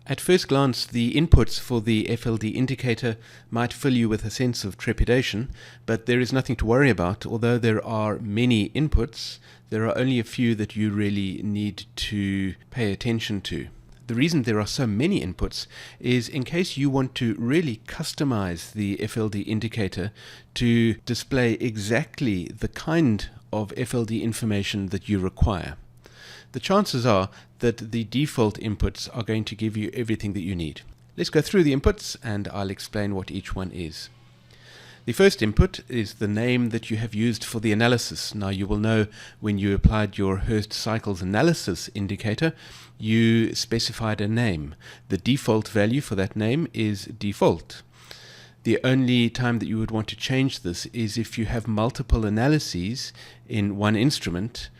At first glance, the inputs for the FLD indicator might fill you with a sense of trepidation, but there is nothing to worry about. Although there are many inputs, there are only a few that you really need to pay attention to. The reason there are so many inputs is in case you want to really customize the FLD indicator to display exactly the kind of FLD information that you require. The chances are that the default inputs are going to give you everything that you need. Let's go through the inputs and I'll explain what each one is. The first input is the name that you have used for the analysis. Now you will know when you applied your Hurst cycles analysis indicator, you specified a name. The default value for that name is default. The only time that you would want to change this is if you have multiple analyses in one instrument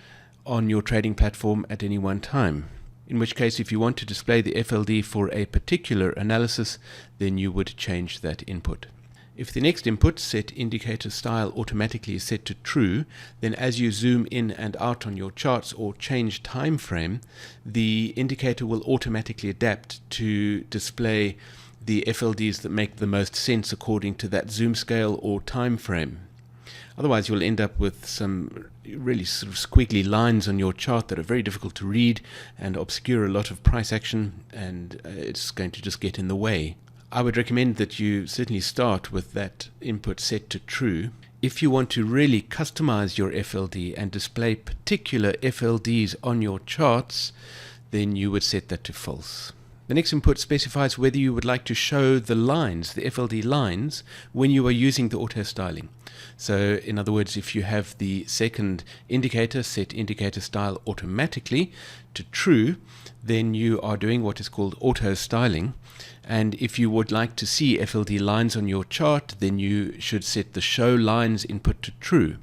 on your trading platform at any one time. In which case, if you want to display the FLD for a particular analysis, then you would change that input. If the next input, set indicator style automatically, is set to true, then as you zoom in and out on your charts or change time frame, the indicator will automatically adapt to display the FLDs that make the most sense according to that zoom scale or time frame. Otherwise, you'll end up with some really sort of squiggly lines on your chart that are very difficult to read and obscure a lot of price action, and it's going to just get in the way. I would recommend that you certainly start with that input set to true. If you want to really customize your FLD and display particular FLDs on your charts, then you would set that to false. The next input specifies whether you would like to show the lines, the FLD lines, when you are using the auto styling. So in other words, if you have the second indicator, set indicator style automatically to true, then you are doing what is called auto styling. And if you would like to see FLD lines on your chart, then you should set the show lines input to true.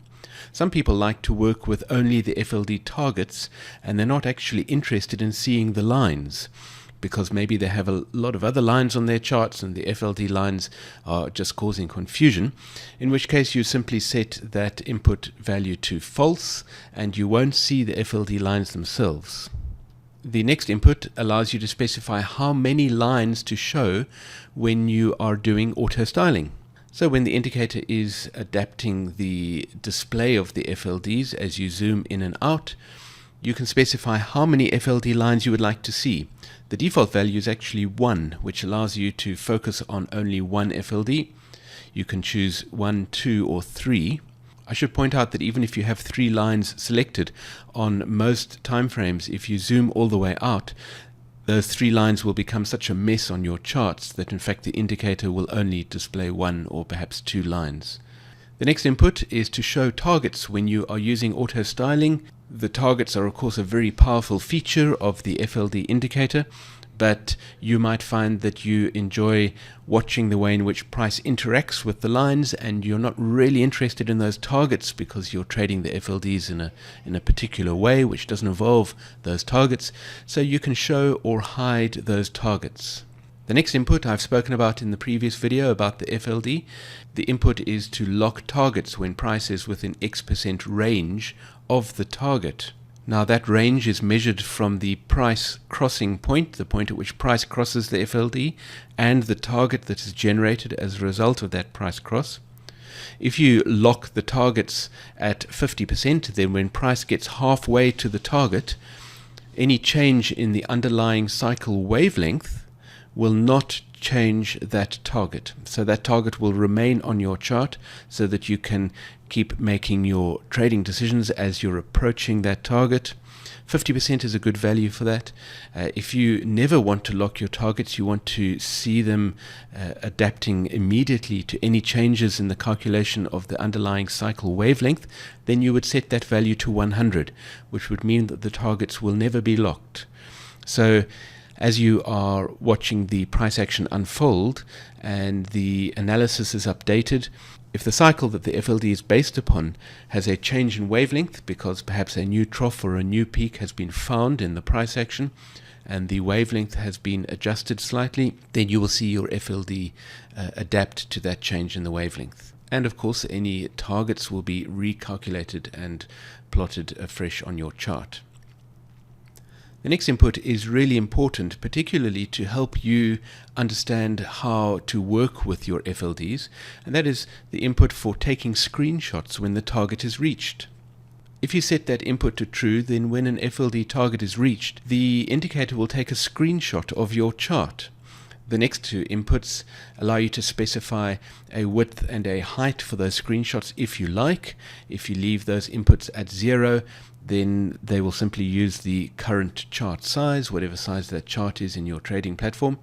Some people like to work with only the FLD targets, and they're not actually interested in seeing the lines, because maybe they have a lot of other lines on their charts and the FLD lines are just causing confusion, in which case you simply set that input value to false and you won't see the FLD lines themselves. The next input allows you to specify how many lines to show when you are doing auto styling. So when the indicator is adapting the display of the FLDs as you zoom in and out, you can specify how many FLD lines you would like to see. The default value is actually 1, which allows you to focus on only one FLD. You can choose 1, 2, or 3. I should point out that even if you have 3 lines selected on most time frames, if you zoom all the way out, those 3 lines will become such a mess on your charts that in fact the indicator will only display 1 or perhaps 2 lines. The next input is to show targets when you are using auto styling. The targets are of course a very powerful feature of the FLD indicator, but you might find that you enjoy watching the way in which price interacts with the lines and you're not really interested in those targets because you're trading the FLDs in a particular way which doesn't involve those targets, so you can show or hide those targets. The next input I've spoken about in the previous video about the FLD. The input is to lock targets when price is within X% range of the target. Now that range is measured from the price crossing point, the point at which price crosses the FLD, and the target that is generated as a result of that price cross. If you lock the targets at 50%, then when price gets halfway to the target, any change in the underlying cycle wavelength will not change that target. So that target will remain on your chart so that you can keep making your trading decisions as you're approaching that target. 50% is a good value for that. If you never want to lock your targets, you want to see them adapting immediately to any changes in the calculation of the underlying cycle wavelength, then you would set that value to 100, which would mean that the targets will never be locked. So as you are watching the price action unfold and the analysis is updated, if the cycle that the FLD is based upon has a change in wavelength because perhaps a new trough or a new peak has been found in the price action and the wavelength has been adjusted slightly, then you will see your FLD adapt to that change in the wavelength. And of course, any targets will be recalculated and plotted afresh on your chart. The next input is really important, particularly to help you understand how to work with your FLDs, and that is the input for taking screenshots when the target is reached. If you set that input to true, then when an FLD target is reached, the indicator will take a screenshot of your chart. The next two inputs allow you to specify a width and a height for those screenshots if you like. If you leave those inputs at 0, then they will simply use the current chart size, whatever size that chart is in your trading platform.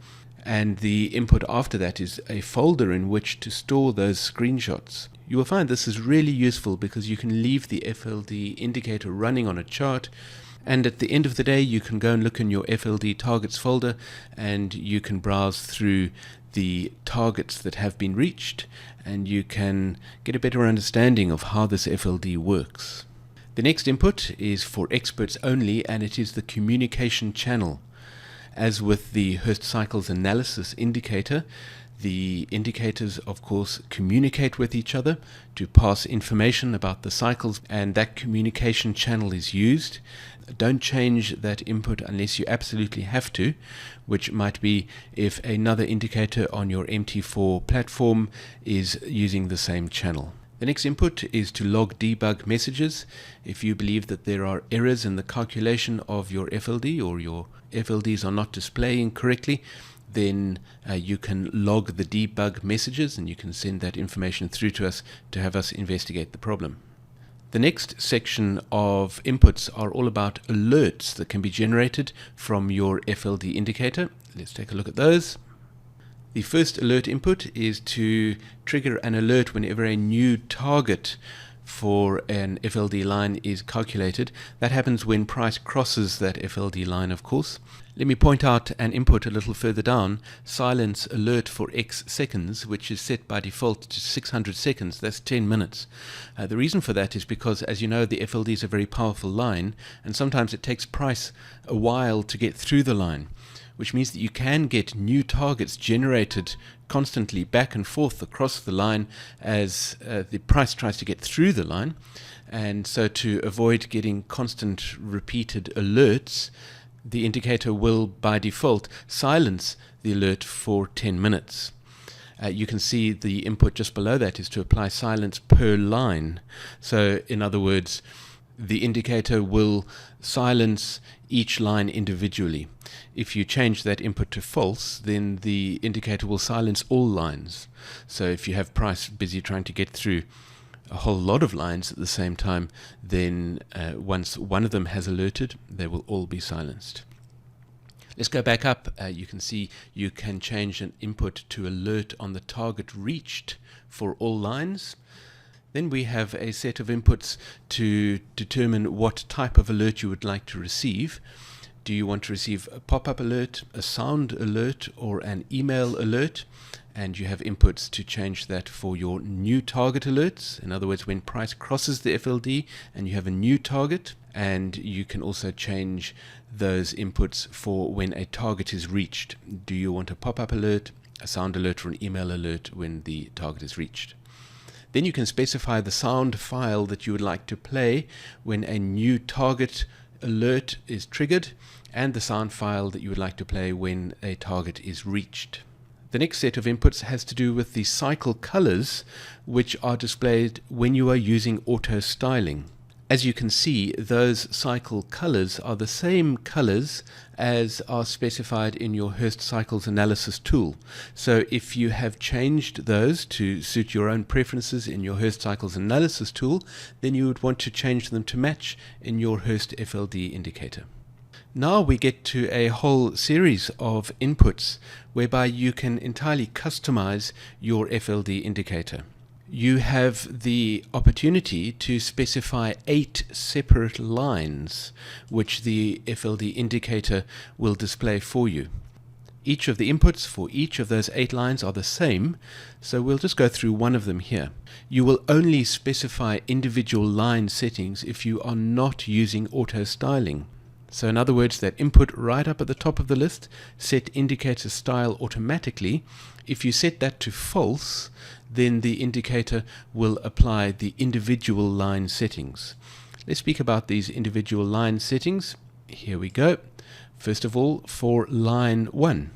And the input after that is a folder in which to store those screenshots. You will find this is really useful because you can leave the FLD indicator running on a chart, and at the end of the day you can go and look in your FLD targets folder and you can browse through the targets that have been reached, and you can get a better understanding of how this FLD works. The next input is for experts only, and it is the communication channel. As with the Hurst cycles analysis indicator, the indicators of course communicate with each other to pass information about the cycles, and that communication channel is used. Don't change that input unless you absolutely have to, which might be if another indicator on your MT4 platform is using the same channel. The next input is to log debug messages. If you believe that there are errors in the calculation of your FLD, or your FLDs are not displaying correctly, then you can log the debug messages and you can send that information through to us to have us investigate the problem. The next section of inputs are all about alerts that can be generated from your FLD indicator. Let's take a look at those. The first alert input is to trigger an alert whenever a new target for an FLD line is calculated. That happens when price crosses that FLD line, of course. Let me point out an input a little further down, silence alert for X seconds, which is set by default to 600 seconds. That's 10 minutes. The reason for that is because, as you know, the FLD is a very powerful line, and sometimes it takes price a while to get through the line, which means that you can get new targets generated constantly back and forth across the line as the price tries to get through the line. And so to avoid getting constant repeated alerts, the indicator will by default silence the alert for 10 minutes. You can see the input just below that is to apply silence per line. So in other words, the indicator will silence each line individually. If you change that input to false, then the indicator will silence all lines. So if you have price busy trying to get through a whole lot of lines at the same time, then once one of them has alerted, they will all be silenced. Let's go back up. You can see you can change an input to alert on the target reached for all lines. Then we have a set of inputs to determine what type of alert you would like to receive. Do you want to receive a pop-up alert, a sound alert, or an email alert? And you have inputs to change that for your new target alerts. In other words, when price crosses the FLD and you have a new target. And you can also change those inputs for when a target is reached. Do you want a pop-up alert, a sound alert, or an email alert when the target is reached? Then you can specify the sound file that you would like to play when a new target alert is triggered, and the sound file that you would like to play when a target is reached. The next set of inputs has to do with the cycle colors, which are displayed when you are using auto styling. As you can see, those cycle colors are the same colors as are specified in your Hurst cycles analysis tool. So if you have changed those to suit your own preferences in your Hurst cycles analysis tool, then you would want to change them to match in your Hurst FLD indicator. Now we get to a whole series of inputs whereby you can entirely customize your FLD indicator. You have the opportunity to specify 8 separate lines which the FLD indicator will display for you. Each of the inputs for each of those 8 lines are the same, so we'll just go through one of them here. You will only specify individual line settings if you are not using auto styling. So in other words, that input right up at the top of the list, set indicator style automatically. If you set that to false, then the indicator will apply the individual line settings. Let's speak about these individual line settings. Here we go. First of all, for line 1.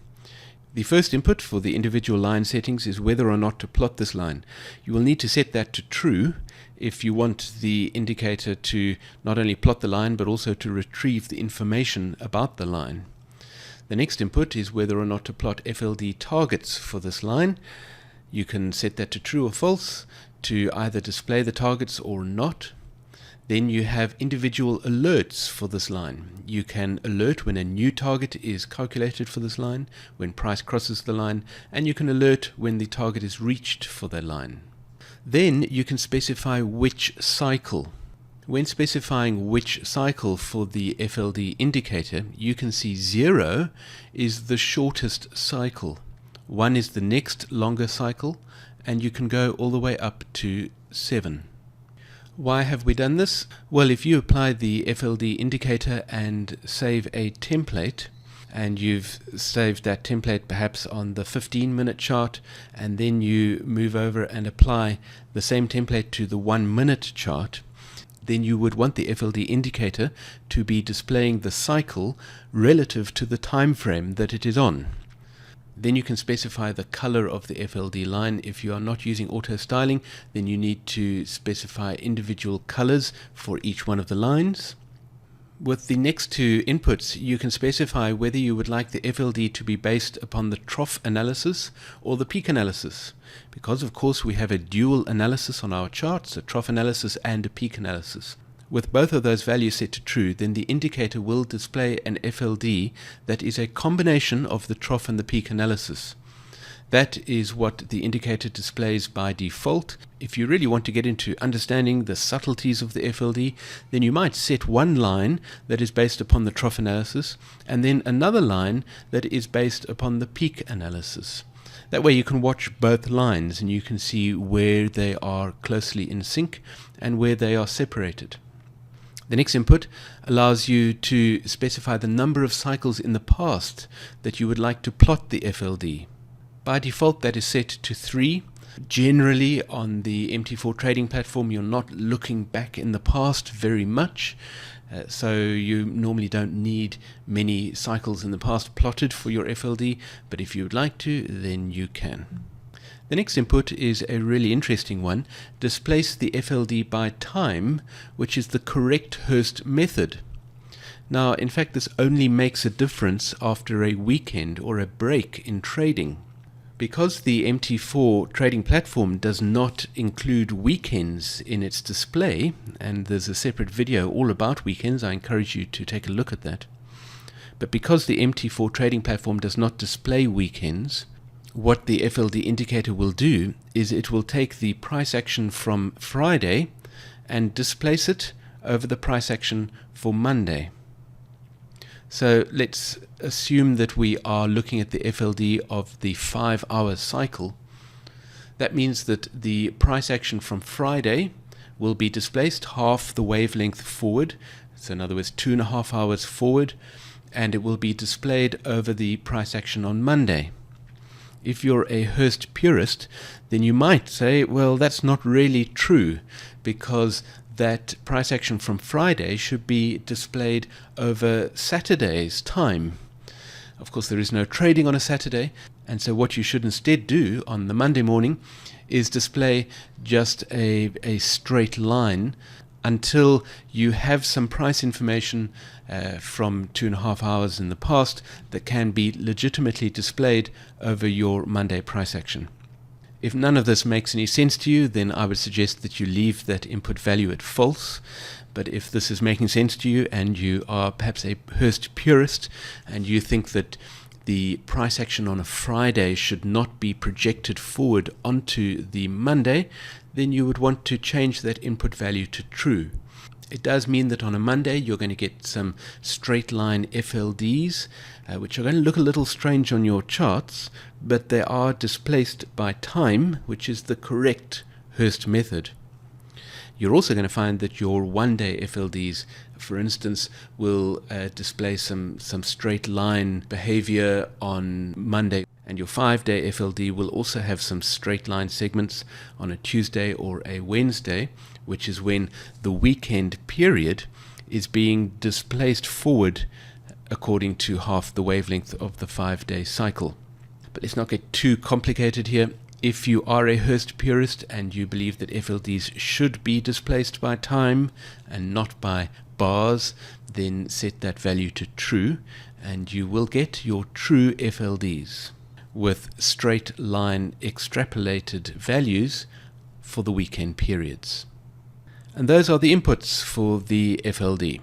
The first input for the individual line settings is whether or not to plot this line. You will need to set that to true if you want the indicator to not only plot the line but also to retrieve the information about the line. The next input is whether or not to plot FLD targets for this line. You can set that to true or false to either display the targets or not. Then you have individual alerts for this line. You can alert when a new target is calculated for this line, when price crosses the line, and you can alert when the target is reached for the line. Then you can specify which cycle. When specifying which cycle for the FLD indicator, you can see 0 is the shortest cycle. 1 is the next longer cycle, and you can go all the way up to 7. Why have we done this? Well, if you apply the FLD indicator and save a template, and you've saved that template perhaps on the 15-minute chart, and then you move over and apply the same template to the 1-minute chart, then you would want the FLD indicator to be displaying the cycle relative to the time frame that it is on. Then you can specify the color of the FLD line. If you are not using auto styling, then you need to specify individual colors for each one of the lines. With the next two inputs, you can specify whether you would like the FLD to be based upon the trough analysis or the peak analysis. Because of course we have a dual analysis on our charts, a trough analysis and a peak analysis. With both of those values set to true, then the indicator will display an FLD that is a combination of the trough and the peak analysis. That is what the indicator displays by default. If you really want to get into understanding the subtleties of the FLD, then you might set one line that is based upon the trough analysis and then another line that is based upon the peak analysis. That way you can watch both lines and you can see where they are closely in sync and where they are separated. The next input allows you to specify the number of cycles in the past that you would like to plot the FLD. By default, that is set to 3. Generally, on the MT4 trading platform, you're not looking back in the past very much, so you normally don't need many cycles in the past plotted for your FLD, but if you would like to, then you can. The next input is a really interesting one. Displace the FLD by time, which is the correct Hurst method. Now, in fact, this only makes a difference after a weekend or a break in trading. Because the MT4 trading platform does not include weekends in its display, and there's a separate video all about weekends, I encourage you to take a look at that. But because the MT4 trading platform does not display weekends, what the FLD indicator will do is it will take the price action from Friday and displace it over the price action for Monday. So let's assume that we are looking at the FLD of the 5-hour cycle. That means that the price action from Friday will be displaced half the wavelength forward, so in other words 2.5 hours forward, and it will be displayed over the price action on Monday. If you're a Hurst purist, then you might say, well, that's not really true, because that price action from Friday should be displayed over Saturday's time. Of course, there is no trading on a Saturday, and so what you should instead do on the Monday morning is display just a straight line until you have some price information from 2.5 hours in the past that can be legitimately displayed over your Monday price action. If none of this makes any sense to you, then I would suggest that you leave that input value at false. But if this is making sense to you and you are perhaps a Hurst purist and you think that the price action on a Friday should not be projected forward onto the Monday, then you would want to change that input value to true. It does mean that on a Monday you're going to get some straight line FLDs, which are going to look a little strange on your charts, but they are displaced by time, which is the correct Hurst method. You're also going to find that your one-day FLDs, for instance, will display some straight line behavior on Monday, and your 5-day FLD will also have some straight line segments on a Tuesday or a Wednesday, which is when the weekend period is being displaced forward according to half the wavelength of the 5-day cycle. But let's not get too complicated here. If you are a Hurst purist and you believe that FLDs should be displaced by time and not by bars, then set that value to true and you will get your true FLDs with straight line extrapolated values for the weekend periods. And those are the inputs for the FLD.